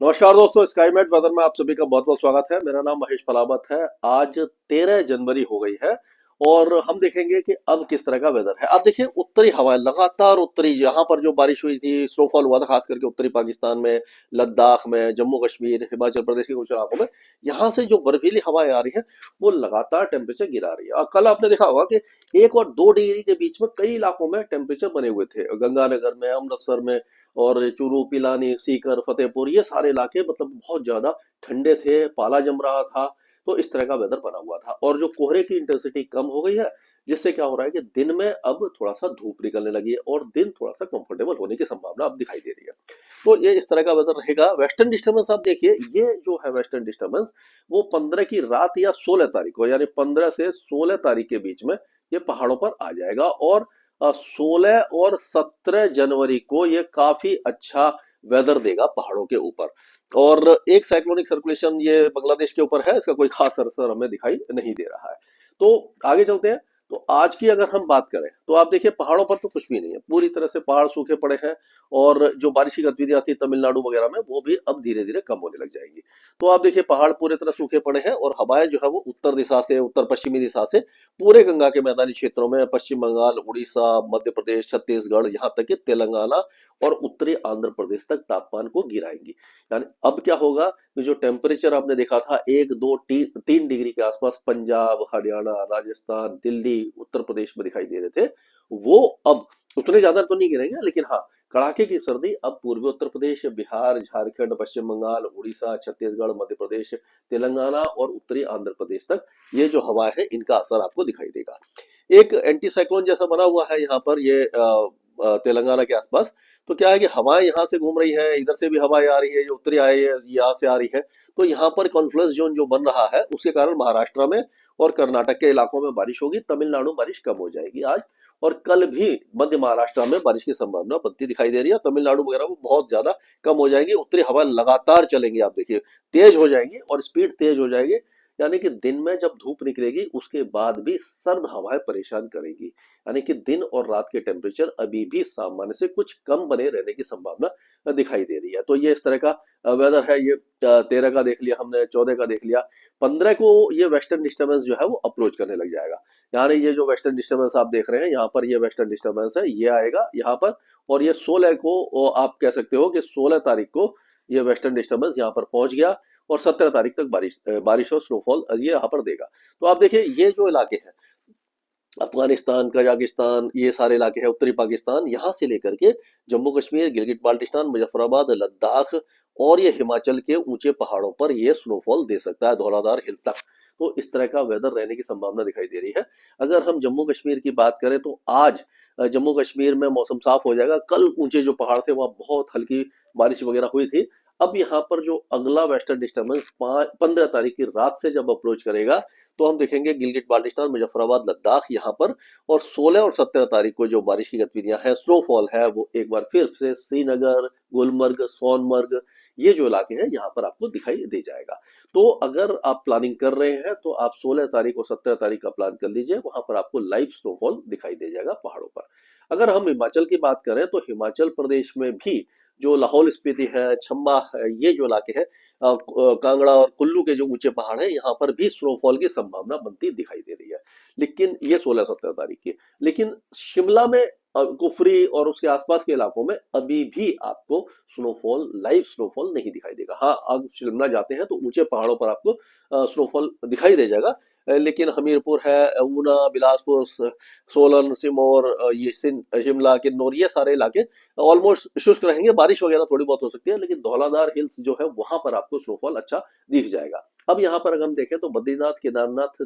नमस्कार दोस्तों, स्काईमेट वेदर में आप सभी का बहुत बहुत स्वागत है। मेरा नाम महेश पलावत है। आज 13 जनवरी हो गई है और हम देखेंगे कि अब किस तरह का वेदर है। अब देखिए, उत्तरी हवाएं लगातार उत्तरी, यहाँ पर जो बारिश हुई थी, स्नोफॉल हुआ था खास करके उत्तरी पाकिस्तान में, लद्दाख में, जम्मू कश्मीर, हिमाचल प्रदेश के कुछ इलाकों में, यहाँ से जो बर्फीली हवाएं आ रही है वो लगातार टेम्परेचर गिरा रही है। और कल आपने देखा होगा कि 1 और 2 डिग्री के बीच में कई इलाकों में टेम्परेचर बने हुए थे, गंगानगर में, अमृतसर में और चूरू, पिलानी, सीकर, फतेहपुर, ये सारे इलाके मतलब बहुत ज्यादा ठंडे थे, पाला जम रहा था। तो इस तरह का वेदर बना हुआ था और जो कोहरे की इंटेंसिटी कम हो गई है, जिससे क्या हो रहा है कि दिन में अब थोड़ा सा धूप निकलने लगी है और दिन थोड़ा सा कंफर्टेबल होने की संभावना अब दिखाई दे रही है। तो ये इस तरह का वेदर रहेगा। वेस्टर्न डिस्टर्बेंस आप देखिए, ये जो है वेस्टर्न डिस्टर्बेंस, वो 15 की रात या 16 तारीख को, यानी 15 से 16 तारीख के बीच में ये पहाड़ों पर आ जाएगा। और 16 और 17 जनवरी को ये काफी अच्छा वेदर देगा पहाड़ों के ऊपर। और एक साइक्लोनिक सर्कुलेशन ये बांग्लादेश के ऊपर है, इसका कोई खास असर हमें दिखाई नहीं दे रहा है। तो आगे चलते हैं। तो आज की अगर हम बात करें तो आप देखिए, पहाड़ों पर तो कुछ भी नहीं है, पूरी तरह से पहाड़ सूखे पड़े हैं। और जो बारिश की गतिविधियां थी तमिलनाडु वगैरह में, वो भी अब धीरे धीरे कम होने लग जाएंगी। तो आप देखिए, पहाड़ पूरी तरह सूखे पड़े हैं और हवाएं जो है वो उत्तर दिशा से, उत्तर पश्चिमी दिशा से पूरे गंगा के मैदानी क्षेत्रों में, पश्चिम बंगाल, उड़ीसा, मध्य प्रदेश, छत्तीसगढ़, यहाँ तक कि तेलंगाना और उत्तरी आंध्र प्रदेश तक तापमान को गिराएंगी। यानी अब क्या होगा कि जो टेम्परेचर आपने देखा था 1, 2, 3 डिग्री के आसपास पंजाब, हरियाणा, राजस्थान, दिल्ली, उत्तर प्रदेश में दिखाई दे रहे थे, वो अब उतने ज्यादा तो नहीं गिरेंगे, लेकिन हाँ, कड़ाके की सर्दी अब पूर्वी उत्तर प्रदेश, बिहार, झारखंड, पश्चिम बंगाल, उड़ीसा, छत्तीसगढ़, मध्य प्रदेश, तेलंगाना और उत्तरी आंध्र प्रदेश तक ये जो हवा है इनका असर आपको दिखाई देगा। एक एंटी साइक्लोन जैसा बना हुआ है यहाँ पर, ये तेलंगाना के आसपास। तो क्या है कि हवाएं यहाँ से घूम रही है, इधर से भी हवाएं आ रही है, जो उत्तरी आई है यहाँ से आ रही है। तो यहाँ पर कॉन्फ्लुएंस जोन जो बन रहा है, उसके कारण महाराष्ट्र में और कर्नाटक के इलाकों में बारिश होगी, तमिलनाडु बारिश कम हो जाएगी आज। और कल भी मध्य महाराष्ट्र में बारिश की संभावना बनती दिखाई दे रही है, तमिलनाडु वगैरह में बहुत ज्यादा कम हो जाएगी। उत्तरी हवा लगातार चलेंगी, आप देखिए, तेज हो जाएंगी और स्पीड तेज हो जाएगी। यानी कि दिन में जब धूप निकलेगी उसके बाद भी सर्द हवाएं परेशान करेंगी। यानी कि दिन और रात के टेम्परेचर अभी भी सामान्य से कुछ कम बने रहने की संभावना दिखाई दे रही है। तो ये इस तरह का वेदर है। ये 13 का देख लिया हमने, 14 का देख लिया, 15 को ये वेस्टर्न डिस्टर्बेंस जो है वो अप्रोच करने लग जाएगा। यानी ये जो वेस्टर्न डिस्टर्बेंस आप देख रहे हैं यहाँ पर, ये वेस्टर्न डिस्टर्बेंस है, ये आएगा यहाँ पर। और ये 16 को, आप कह सकते हो कि 16 तारीख को ये वेस्टर्न डिस्टर्बेंस यहाँ पर पहुंच गया और 17 तारीख तक बारिश और स्नोफॉल ये यहाँ पर देगा। तो आप देखिए, ये जो इलाके हैं, अफगानिस्तान, कजाकिस्तान, ये सारे इलाके हैं, उत्तरी पाकिस्तान, यहाँ से लेकर के जम्मू कश्मीर, गिलगित बाल्टिस्तान, मुजफ्फराबाद, लद्दाख और ये हिमाचल के ऊंचे पहाड़ों पर ये स्नोफॉल दे सकता है, धौलाधार हिल तक। तो इस तरह का वेदर रहने की संभावना दिखाई दे रही है। अगर हम जम्मू कश्मीर की बात करें तो आज जम्मू कश्मीर में मौसम साफ हो जाएगा। कल ऊंचे जो पहाड़ थे वहां बहुत हल्की बारिश वगैरह हुई थी। अब यहाँ पर जो अगला वेस्टर्न डिस्टर्बेंस 15 तारीख की रात से जब अप्रोच करेगा, तो हम देखेंगे गिलगिट बाल्टिस्तान, मुजफ्फराबाद, लद्दाख यहाँ पर। और 16 और 17 तारीख को जो बारिश की गतिविधियां हैं, स्नोफॉल है, वो एक बार फिर से श्रीनगर, गुलमर्ग, सोनमर्ग, ये जो इलाके हैं यहाँ पर आपको दिखाई दे जाएगा। तो अगर आप प्लानिंग कर रहे हैं तो आप 16 तारीख और 17 तारीख का प्लान कर लीजिए, वहां पर आपको लाइव स्नोफॉल दिखाई दे जाएगा पहाड़ों पर। अगर हम हिमाचल की बात करें तो हिमाचल प्रदेश में भी जो लाहौल स्पीति है, चंबा है, ये जो इलाके हैं, कांगड़ा और कुल्लू के जो ऊंचे पहाड़ हैं, यहाँ पर भी स्नोफॉल की संभावना बनती दिखाई दे रही है। लेकिन ये 16-17 तारीख की। लेकिन शिमला में, कुफरी और उसके आसपास के इलाकों में अभी भी आपको स्नोफॉल, लाइव स्नोफॉल नहीं दिखाई देगा। हाँ, आप शिमला जाते हैं तो ऊंचे पहाड़ों पर आपको स्नोफॉल दिखाई दे जाएगा। लेकिन हमीरपुर है, ऊना, बिलासपुर, सोलन, सिमोर, ये शिमला, किन्नौर, ये सारे इलाके ऑलमोस्ट शुष्क रहेंगे, बारिश वगैरह थोड़ी बहुत हो सकती है, लेकिन धौलाधार हिल्स जो है वहां पर आपको स्नोफॉल अच्छा दिख जाएगा। अब यहाँ पर अगर हम देखें तो बद्रीनाथ, केदारनाथ,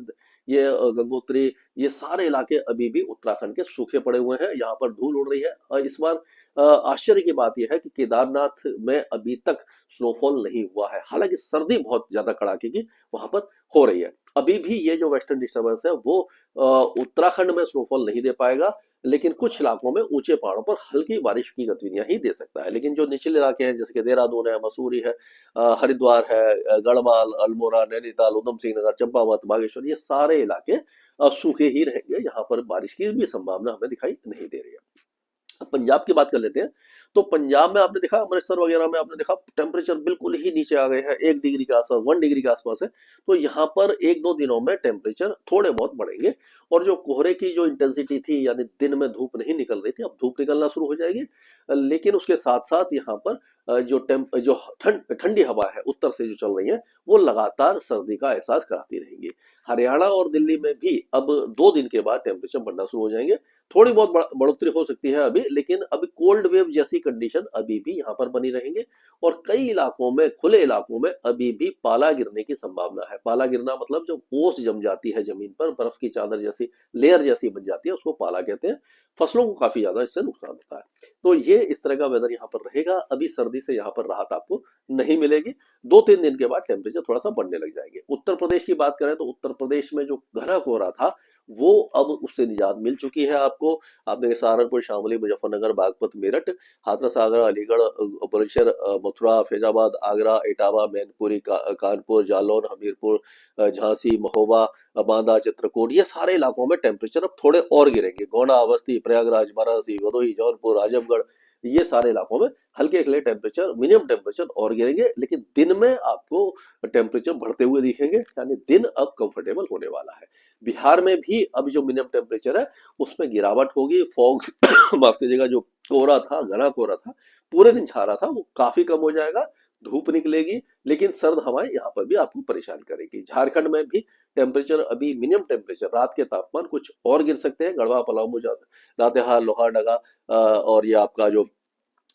ये गंगोत्री, ये सारे इलाके अभी भी उत्तराखंड के सूखे पड़े हुए हैं, यहाँ पर धूल उड़ रही है। और इस बार आश्चर्य की बात यह है कि केदारनाथ में अभी तक स्नोफॉल नहीं हुआ है, हालांकि सर्दी बहुत ज्यादा कड़ाके की वहां पर हो रही है। अभी भी ये जो वेस्टर्न डिस्टर्बेंस है वो उत्तराखंड में स्नोफॉल नहीं दे पाएगा, लेकिन कुछ इलाकों में ऊंचे पहाड़ों पर हल्की बारिश की गतिविधियां ही दे सकता है। लेकिन जो निचले इलाके हैं, जैसे कि देहरादून है, मसूरी है, हरिद्वार है, गढ़वाल, अल्मोड़ा, नैनीताल, उधम सिंह नगर, चंपावत, बागेश्वर, ये सारे इलाके सूखे ही रहेंगे, यहाँ पर बारिश की भी संभावना हमें दिखाई नहीं दे रही है। अब पंजाब की बात कर लेते हैं। तो पंजाब में आपने देखा, अमृतसर वगैरह में आपने देखा टेम्परेचर बिल्कुल ही नीचे आ गए हैं, 1 डिग्री के आसपास, 1 डिग्री के आसपास है। तो यहाँ पर 1-2 दिनों में टेम्परेचर थोड़े बहुत बढ़ेंगे। और जो कोहरे की जो इंटेंसिटी थी, यानी दिन में धूप नहीं निकल रही थी, अब धूप निकलना शुरू हो जाएगी। लेकिन उसके साथ साथ यहाँ पर जो ठंडी हवा है उत्तर से जो चल रही है, वो लगातार सर्दी का एहसास कराती रहेंगी। हरियाणा और दिल्ली में भी अब 2 दिन के बाद टेम्परेचर बढ़ना शुरू हो जाएंगे। थोड़ी बहुत बढ़ोतरी हो सकती है अभी, लेकिन अभी कोल्ड वेव जैसी कंडीशन अभी भी यहाँ पर बनी रहेंगे। और कई इलाकों में, खुले इलाकों में अभी भी पाला गिरने की संभावना है। पाला गिरना मतलब जो ओस जम जाती है जमीन पर, बर्फ की चादर जैसी लेयर जैसी बन जाती है, उसको पाला कहते हैं। फसलों को काफी ज्यादा इससे नुकसान होता है। तो ये इस तरह का वेदर यहाँ पर रहेगा। अभी सर्दी से यहाँ पर राहत आपको नहीं मिलेगी। 2-3 दिन के बाद टेम्परेचर थोड़ा सा बढ़ने लग जाएंगे। उत्तर प्रदेश की बात करें तो उत्तर प्रदेश में जो घना कोहरा था, वो अब उससे निजात मिल चुकी है आपको। आपने सहारनपुर, शामली, मुजफ्फरनगर, बागपत, मेरठ, हाथरस, आगरा, अलीगढ़, बुलंदशहर, मथुरा, फैजाबाद, आगरा, इटावा, मैनपुरी, कानपुर, जालौन, हमीरपुर, झांसी, महोबा, बांदा, चित्रकूट, ये सारे इलाकों में टेम्परेचर अब थोड़े और गिरेंगे। गोंडा, अवस्थी, प्रयागराज, वाराणसी, भदोही, जौनपुर, आजमगढ़, ये सारे इलाकों में हल्के हल्के टेम्परेचर, मिनिमम टेम्परेचर और गिरेंगे। लेकिन दिन में आपको टेम्परेचर बढ़ते हुए दिखेंगे, यानी दिन अब कंफर्टेबल होने वाला है। बिहार में भी अब जो मिनिमम टेम्परेचर है उसमें गिरावट होगी। फॉग माफ कीजिएगा, जो कोहरा था, घना कोहरा था, पूरे दिन छा रहा था, वो काफी कम हो जाएगा। धूप निकलेगी, लेकिन सर्द हवाएं यहाँ पर भी आपको परेशान करेगी। झारखंड में भी टेम्परेचर, अभी मिनिमम टेम्परेचर, रात के तापमान कुछ और गिर सकते हैं। गढ़वा, पलामू, लातेहार, लोहारडगा, और ये आपका जो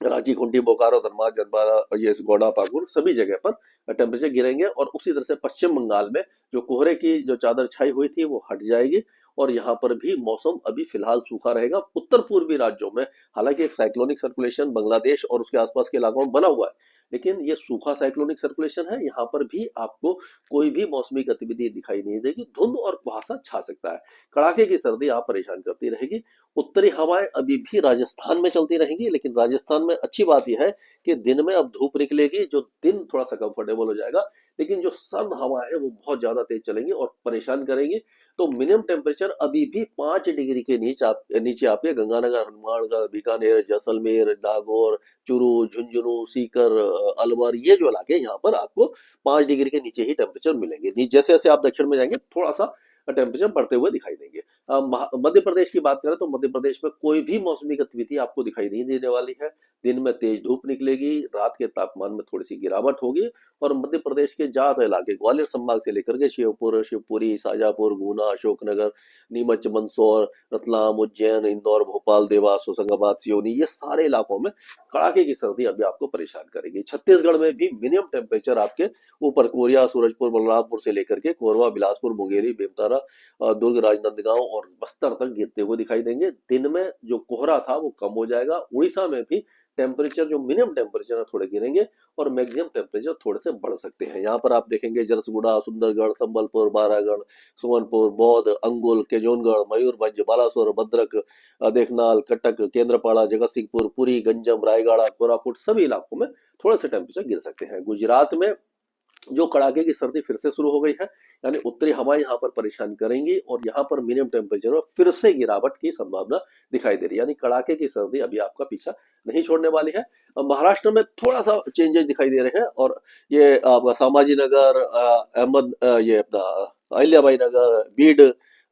रांची, खूंटी, बोकारो, धनबाद, जनपारा, ये गोंडा, पाकुड़, सभी जगह पर टेम्परेचर गिरेंगे। और उसी तरह से पश्चिम बंगाल में जो कोहरे की जो चादर छाई हुई थी, वो हट जाएगी। और यहाँ पर भी मौसम अभी फिलहाल सूखा रहेगा। उत्तर पूर्वी राज्यों में हालांकि एक साइक्लोनिक सर्कुलेशन बांग्लादेश और उसके आसपास के इलाकों में बना हुआ है, लेकिन ये सूखा साइक्लोनिक सर्कुलेशन है। यहाँ पर भी आपको कोई भी मौसमी गतिविधि दिखाई नहीं देगी। धुंध और कुहासा छा सकता है। कड़ाके की सर्दी आप परेशान करती रहेगी। उत्तरी हवाएं अभी भी राजस्थान में चलती रहेंगी, लेकिन राजस्थान में अच्छी बात यह है कि दिन में अब धूप निकलेगी, जो दिन थोड़ा सा कंफर्टेबल हो जाएगा। लेकिन जो सर्द हवाएं हैं वो बहुत ज्यादा तेज चलेंगी और परेशान करेंगी। तो मिनिमम टेम्परेचर अभी भी 5 डिग्री के नीचे आपके गंगानगर, हनुमानगढ़, बीकानेर, जैसलमेर, नागौर, चूरू, झुंझुनू, सीकर, अलवर, ये जो इलाके, यहाँ पर आपको 5 डिग्री के नीचे ही टेम्परेचर मिलेंगे। जैसे जैसे आप दक्षिण में जाएंगे, थोड़ा सा टेम्परेचर बढ़ते हुए दिखाई देंगे। मध्य प्रदेश की बात करें तो मध्य प्रदेश में कोई भी मौसमी गतिविधि आपको दिखाई नहीं देने वाली है। दिन में तेज धूप निकलेगी, रात के तापमान में थोड़ी सी गिरावट होगी। और मध्य प्रदेश के ज्यादा इलाके, ग्वालियर संभाग से लेकर के शिवपुर, शिवपुरी, शाजापुर, गुना, अशोकनगर, नीमच, मंदसौर, रतलाम, उज्जैन, इंदौर, भोपाल, देवास, होशंगाबाद, सिवनी, ये सारे इलाकों में कड़ाके की सर्दी अभी आपको परेशान करेगी। छत्तीसगढ़ में भी मिनिमम टेम्परेचर आपके ऊपर कोरिया, सूरजपुर, बलरामपुर से लेकर के कोरबा, बिलासपुर, मुंगेली, बेमतारा, दुर्ग, राजनांदगांव और बस्तर तक गिरते हुए दिखाई देंगे। दिन में जो कोहरा था वो कम हो जाएगा। उड़ीसा में भी टेम्परेचर, जो मिनिमम टेम्परेचर है, थोड़े गिरेंगे और मैक्सिमम टेम्परेचर थोड़े से बढ़ सकते हैं। यहाँ पर आप देखेंगे जरसगुड़ा, सुंदरगढ़, संबलपुर, बारागढ़, सुमनपुर, बौद्ध, अंगुल, केजोनगढ़, मयूरभंज, बालासोर, भद्रक, देखनाल, कटक, केंद्रपाड़ा, जगतसिंहपुर, पुरी, गंजम, रायगढ़, कोरापुट, सभी इलाकों में थोड़े से टेम्परेचर गिर सकते हैं। गुजरात में जो कड़ाके की सर्दी फिर से शुरू हो गई है, यानी उत्तरी हवाएं यहाँ पर परेशान करेंगी और यहाँ पर मिनिमम टेम्परेचर में फिर से गिरावट की संभावना दिखाई दे रही है। यानी कड़ाके की सर्दी अभी आपका पीछा नहीं छोड़ने वाली है। महाराष्ट्र में थोड़ा सा चेंजेस दिखाई दे रहे हैं। और ये आपका संभाजी नगर, अहमद, ये अपना अहिल्याबाई नगर, बीड,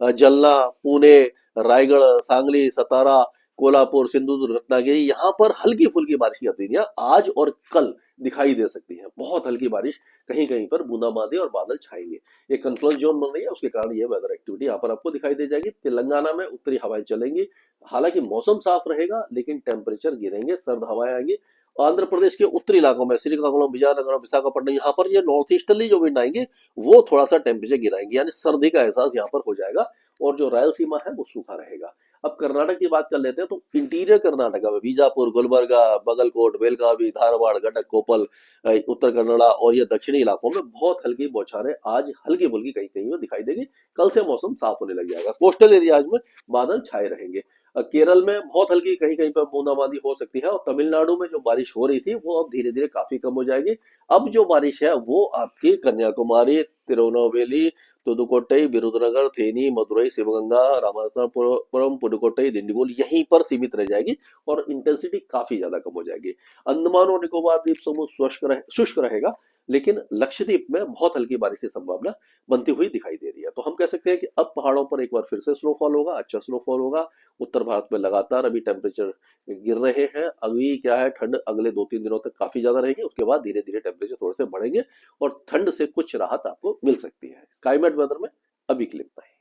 जलना, पुणे, रायगढ़, सांगली, सतारा, कोल्हापुर, सिंधुदुर्ग, रत्नागिरी, यहाँ पर हल्की फुल्की बारिश की गतिविधियां आज और कल दिखाई दे सकती है। बहुत हल्की बारिश, कहीं कहीं पर बूंदाबांदी और बादल छाएंगे। ये कंट्रोल जोन बन रही है, उसके कारण ये वेदर एक्टिविटी यहाँ पर आपको दिखाई दे जाएगी। तेलंगाना में उत्तरी हवाएं चलेंगी। हालांकि मौसम साफ रहेगा, लेकिन टेम्परेचर गिरेंगे, सर्द हवाएं आएंगी। आंध्र प्रदेश के उत्तरी इलाकों में श्रीकाकुलम, विजयनगरम, विशाखापट्टनम, यहाँ पर ये नॉर्थ ईस्टर्ली जो विंड आएंगे, वो थोड़ा सा टेम्परेचर गिराएंगे, यानी सर्दी का एहसास यहाँ पर हो जाएगा। और जो रायलसीमा है वो सूखा रहेगा। अब कर्नाटक की बात कर लेते हैं, तो इंटीरियर कर्नाटका में बीजापुर, गुलबर्गा, बगलकोट, बेलगावी, धारवाड़, गटक, कोपल, उत्तर कन्नड़ा और ये दक्षिणी इलाकों में बहुत हल्की बौछारें आज हल्की फुल्की कहीं कहीं में दिखाई देगी। कल से मौसम साफ होने लग जाएगा। कोस्टल एरियाज में बादल छाए रहेंगे। केरल में बहुत हल्की कहीं कहीं पर बूंदाबांदी हो सकती है, और तमिलनाडु में जो बारिश हो रही थी वो अब धीरे धीरे काफी कम हो जाएगी। अब जो बारिश है वो आपकी कन्याकुमारी, तिरुनेलवेली, तुदुकोट्टई, विरुधुनगर, थेनी, मदुरई, शिवगंगा, रामनाथपुरम, पुडुकोट्टई, दिंडीगुल यहीं पर सीमित रह जाएगी, और इंटेंसिटी काफी ज्यादा कम हो जाएगी। अंडमान और निकोबार द्वीप समूह शुष्क रहेगा, लेकिन लक्षद्वीप में बहुत हल्की बारिश की संभावना बनती हुई दिखाई दे रही है। तो हम कह सकते हैं कि अब पहाड़ों पर एक बार फिर से स्नोफॉल होगा, अच्छा स्नोफॉल होगा। उत्तर भारत में लगातार अभी टेम्परेचर गिर रहे हैं, अभी क्या है, ठंड अगले 2-3 दिनों तक काफी ज्यादा रहेगी, उसके बाद धीरे धीरे टेम्परेचर थोड़े से बढ़ेंगे और ठंड से कुछ राहत आपको मिल सकती है। स्काईमेट वेदर में अभी के लिए इतना ही।